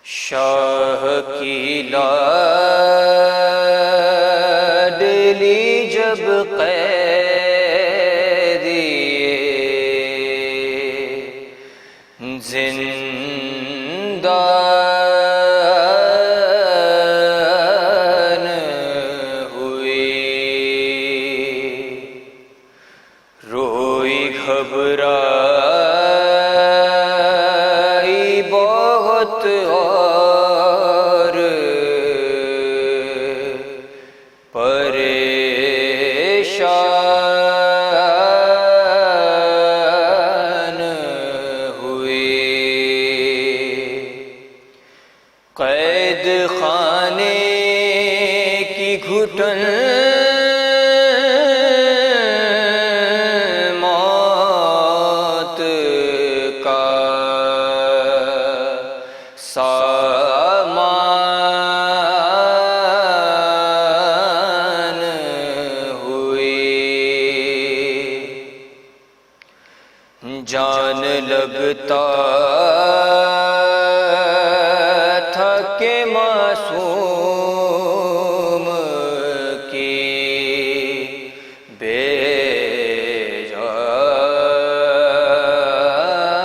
شاہ کی لاڈلی جب قیدی زندان ہوئی، روئی گھبرائی بہت اور پریشان ہوئی، قید خانے کی گھٹن موت کا سامان ہوئی، جان لگتا تھا کہ معصوم کی بے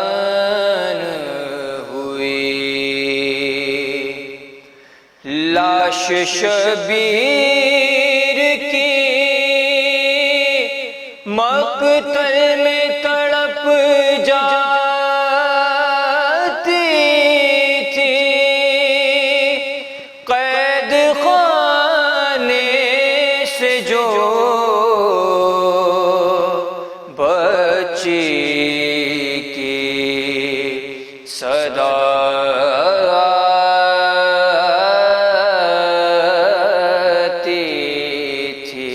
جان ہوئی، لاش شبیر کی مقتل میں تڑپ جاتی تھی، قید خانے سے جو بچی کی صدا آتی تھی،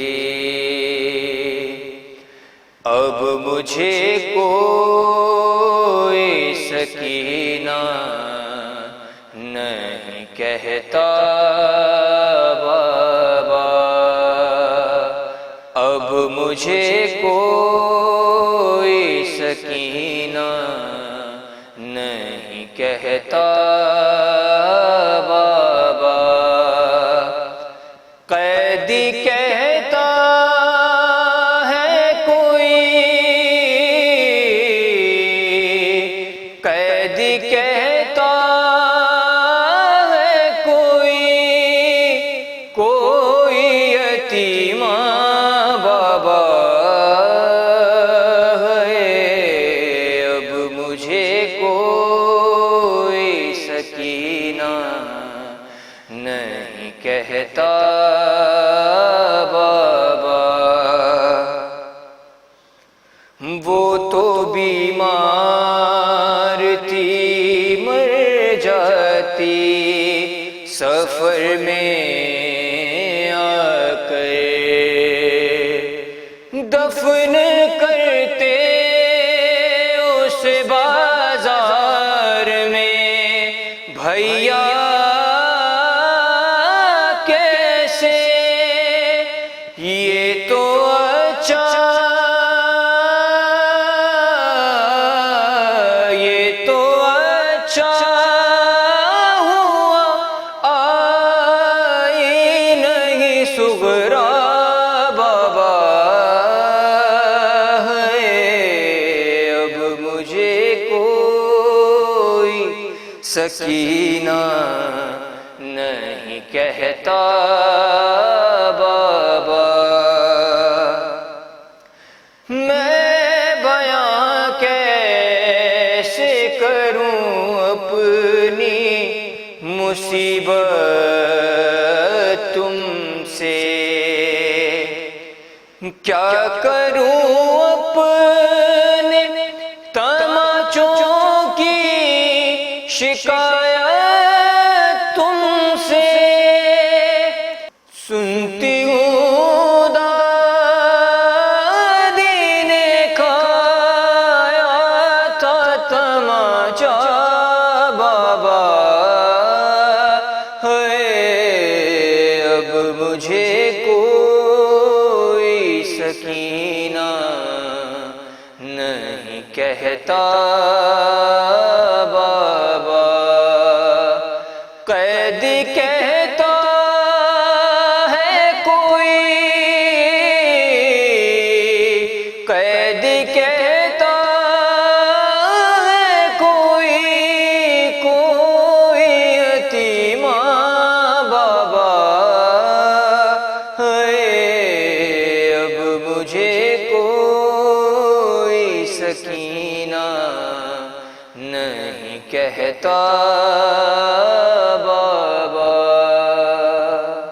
اب مجھے کوئی سکینہ نہیں کہتا بابا، اب مجھے کوئی سکینہ نہیں کہتا بابا، قیدی کہتا ہے کوئی، قیدی کہتا ہے کوئی، کوئی یتیم بابا ہے، اب مجھے کوئی سکینہ نہیں کہتا بابا، وہ تو بیمار تھی مر جاتی سفر میں آ کر، دفن کرتے اس بازار میں بھیا کیسے، یہ تو اچھا، یہ تو اچھا ہوا آئی نہیں صغرا بابا ہے، اب مجھے کوئی سکینہ نہیں کہتا بابا، میں بیان کیسے کروں اپنی مصیبت تم سے، کیا کروں اپنے تماچوں کی شکایت تم سے، سنتی ہوں دادی نے کھایا تھا تماچا بابا ہے، اب مجھے کوئی سکینہ نہیں کہتا کہتا بابا، قیدی کہتا ہے کوئی، قیدی کہتا ہے کوئی، کوئی یتیم بابا ہے، اب مجھے کوئی سکینہ نہیں کہتا